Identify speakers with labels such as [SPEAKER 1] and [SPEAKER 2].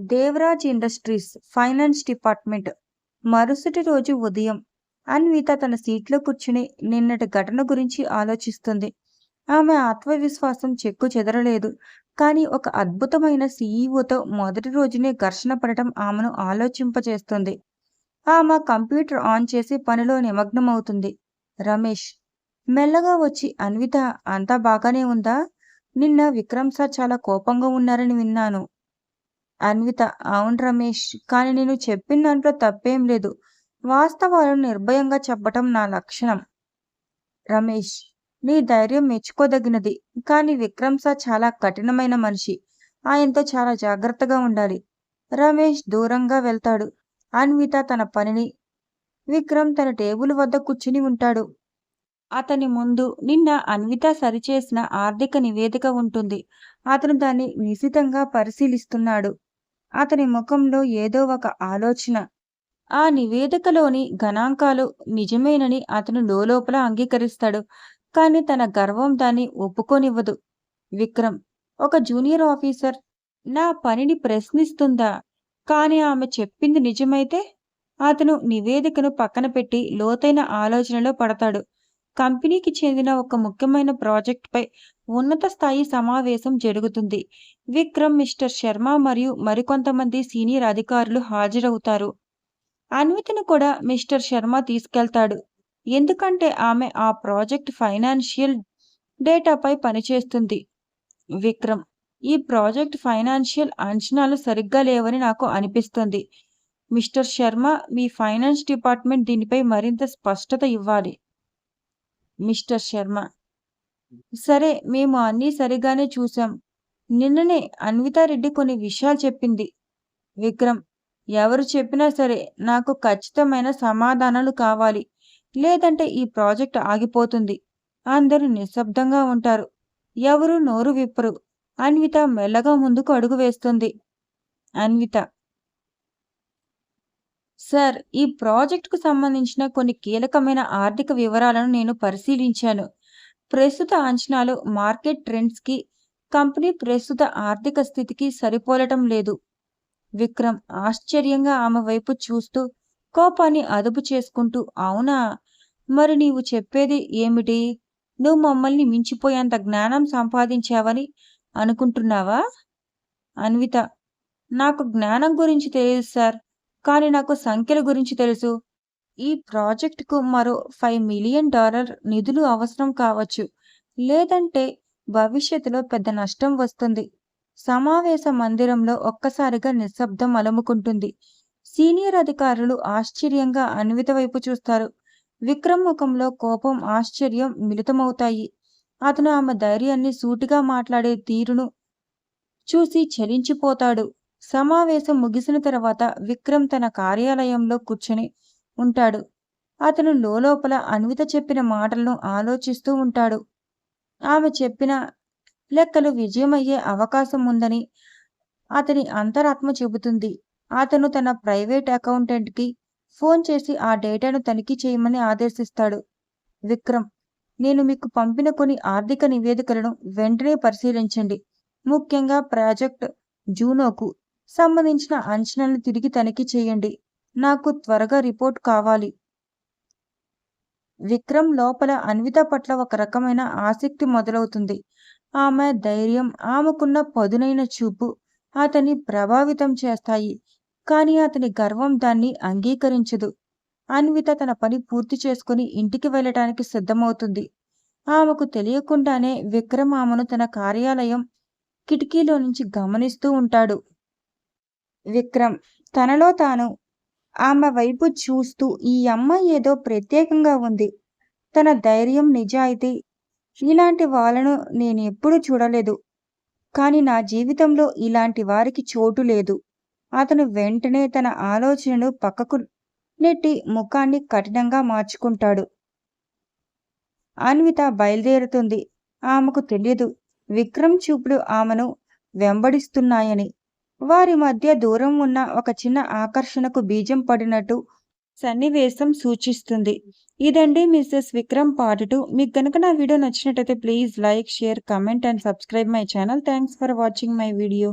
[SPEAKER 1] Devaraj industries finance department. మరుసటి రోజు ఉదయం అన్విత తన సీట్లో కూర్చుని నిన్నటి ఘటన గురించి ఆలోచిస్తుంది. ఆమె ఆత్మవిశ్వాసం చెక్కు చెదరలేదు. కానీ ఒక అద్భుతమైన సీఈఓతో మొదటి రోజునే ఘర్షణ పడటం ఆమెను ఆలోచింపచేస్తుంది. ఆమె కంప్యూటర్ ఆన్ చేసి పనిలో నిమగ్నమవుతుంది. రమేష్ మెల్లగా వచ్చి, అన్విత, అంతా బాగానే ఉందా? నిన్న విక్రమ్ సార్ చాలా కోపంగా ఉన్నారని విన్నాను. అన్విత: అవును రమేష్, కానీ నేను చెప్పిన దాంట్లో తప్పేం లేదు. వాస్తవాలను నిర్భయంగా చెప్పటం నా లక్షణం. రమేష్: నీ ధైర్యం మెచ్చుకోదగినది. కానీ విక్రమ్ సార్ చాలా కఠినమైన మనిషి. ఆయనతో చాలా జాగ్రత్తగా ఉండాలి. రమేష్ దూరంగా వెళ్తాడు. అన్విత తన పనిని, విక్రమ్ తన టేబుల్ వద్ద కూర్చుని ఉంటాడు. అతని ముందు నిన్న అన్విత సరిచేసిన ఆర్థిక నివేదిక ఉంటుంది. అతను దాన్ని నిశితంగా పరిశీలిస్తున్నాడు. అతని ముఖంలో ఏదో ఒక ఆలోచన. ఆ నివేదికలోని గణాంకాలు నిజమేనని అతను లోలోపల అంగీకరిస్తాడు. కానీ తన గర్వం దాన్ని ఒప్పుకోనివ్వదు. విక్రమ్: ఒక జూనియర్ ఆఫీసర్ నా పనిని ప్రశ్నిస్తుందా? కానీ ఆమె చెప్పింది నిజమైతే? అతను నివేదికను పక్కన పెట్టి లోతైన ఆలోచనలో పడతాడు. కంపెనీకి చెందిన ఒక ముఖ్యమైన ప్రాజెక్టుపై ఉన్నత స్థాయి సమావేశం జరుగుతుంది. విక్రమ్, మిస్టర్ శర్మ మరియు మరికొంతమంది సీనియర్ అధికారులు హాజరవుతారు. అన్వితను కూడా మిస్టర్ శర్మ తీసుకెళ్తాడు. ఎందుకంటే ఆమె ఆ ప్రాజెక్ట్ ఫైనాన్షియల్ డేటాపై పనిచేస్తుంది. విక్రమ్: ఈ ప్రాజెక్ట్ ఫైనాన్షియల్ అంచనాలు సరిగ్గా లేవని నాకు అనిపిస్తుంది. మిస్టర్ శర్మ, మీ ఫైనాన్స్ డిపార్ట్మెంట్ దీనిపై మరింత స్పష్టత ఇవ్వాలి. మిస్టర్ శర్మ: సరే, మేము అన్నీ సరిగానే చూశాం. నిన్ననే అన్వితారెడ్డి కొన్ని విషయాలు చెప్పింది. విక్రమ్: ఎవరు చెప్పినా సరే నాకు ఖచ్చితమైన సమాధానాలు కావాలి. లేదంటే ఈ ప్రాజెక్ట్ ఆగిపోతుంది. అందరూ నిశ్శబ్దంగా ఉంటారు. ఎవరూ నోరు విప్పరు. అన్విత మెల్లగా ముందుకు అడుగు వేస్తుంది. అన్విత: సార్, ఈ ప్రాజెక్టుకు సంబంధించిన కొన్ని కీలకమైన ఆర్థిక వివరాలను నేను పరిశీలించాను. ప్రస్తుత అంచనాలు మార్కెట్ ట్రెండ్స్కి, కంపెనీ ప్రస్తుత ఆర్థిక స్థితికి సరిపోలటం లేదు. విక్రమ్ ఆశ్చర్యంగా ఆమె వైపు చూస్తూ, కోపాన్ని అదుపు చేసుకుంటూ: అవునా? మరి నీవు చెప్పేది ఏమిటి? నువ్వు మమ్మల్ని మించిపోయేంత జ్ఞానం సంపాదించావని అనుకుంటున్నావా? అన్విత: నాకు జ్ఞానం గురించి తెలియదు సార్, కానీ నాకు సంఖ్యల గురించి తెలుసు. ఈ ప్రాజెక్టుకు మరో $5 మిలియన్ నిధులు అవసరం కావచ్చు. లేదంటే భవిష్యత్తులో పెద్ద నష్టం వస్తుంది. సమావేశ మందిరంలో ఒక్కసారిగా నిశ్శబ్దం అలుముకుంటుంది. సీనియర్ అధికారులు ఆశ్చర్యంగా అన్విత వైపు చూస్తారు. విక్రమ్ ముఖంలో కోపం, ఆశ్చర్యం మిళితమవుతాయి. అతను ఆమె ధైర్యాన్ని, సూటిగా మాట్లాడే తీరును చూసి చలించిపోతాడు. సమావేశం ముగిసిన తర్వాత విక్రమ్ తన కార్యాలయంలో కూర్చొని ఉంటాడు. అతను లోలోపల అన్విత చెప్పిన మాటలను ఆలోచిస్తూ ఉంటాడు. ఆమె చెప్పిన లెక్కలు విజయమయ్యే అవకాశం ఉందని అతని అంతరాత్మ చెబుతుంది. అతను తన ప్రైవేట్ అకౌంటెంట్కి ఫోన్ చేసి ఆ డేటాను తనిఖీ చేయమని ఆదేశిస్తాడు. విక్రమ్: నేను మీకు పంపిన కొన్ని ఆర్థిక నివేదికలను వెంటనే పరిశీలించండి. ముఖ్యంగా ప్రాజెక్ట్ జూనోకు సంబంధించిన అంచనాలను తిరిగి తనిఖీ చేయండి. నాకు త్వరగా రిపోర్ట్ కావాలి. విక్రమ్ లోపల అన్విత పట్ల ఒక రకమైన ఆసక్తి మొదలవుతుంది. ఆమె ధైర్యం, ఆమెకున్న పదునైన చూపు అతన్ని ప్రభావితం చేస్తాయి. కానీ అతని గర్వం దాన్ని అంగీకరించదు. అన్విత తన పని పూర్తి చేసుకుని ఇంటికి వెళ్ళటానికి సిద్ధమవుతుంది. ఆమెకు తెలియకుండానే విక్రమ్ ఆమెను తన కార్యాలయం కిటికీలో నుంచి గమనిస్తూ ఉంటాడు. విక్రమ్ తనలో తాను ఆమె వైపు చూస్తూ, ఈ అమ్మాయి ఏదో ప్రత్యేకంగా ఉంది. తన ధైర్యం, నిజాయితీ, ఇలాంటి వాళ్ళను నేను ఎప్పుడూ చూడలేదు. కానీ నా జీవితంలో ఇలాంటి వారికి చోటు లేదు. అతను వెంటనే తన ఆలోచనను పక్కకు నెట్టి ముఖాన్ని కఠినంగా మార్చుకుంటాడు. అన్విత బయలుదేరుతుంది. ఆమెకు తెలియదు విక్రమ్ చూపులు ఆమెను వెంబడిస్తున్నాయని. వారి మధ్య దూరం ఉన్న ఒక చిన్న ఆకర్షణకు బీజం పడినట్టు సన్నివేశం సూచిస్తుంది. ఇదండి మిసెస్ విక్రమ్ పార్ట్ 2. మీకు కనుక నా వీడియో నచ్చినట్టయితే please like, share, comment and subscribe my channel. Thanks for watching my video.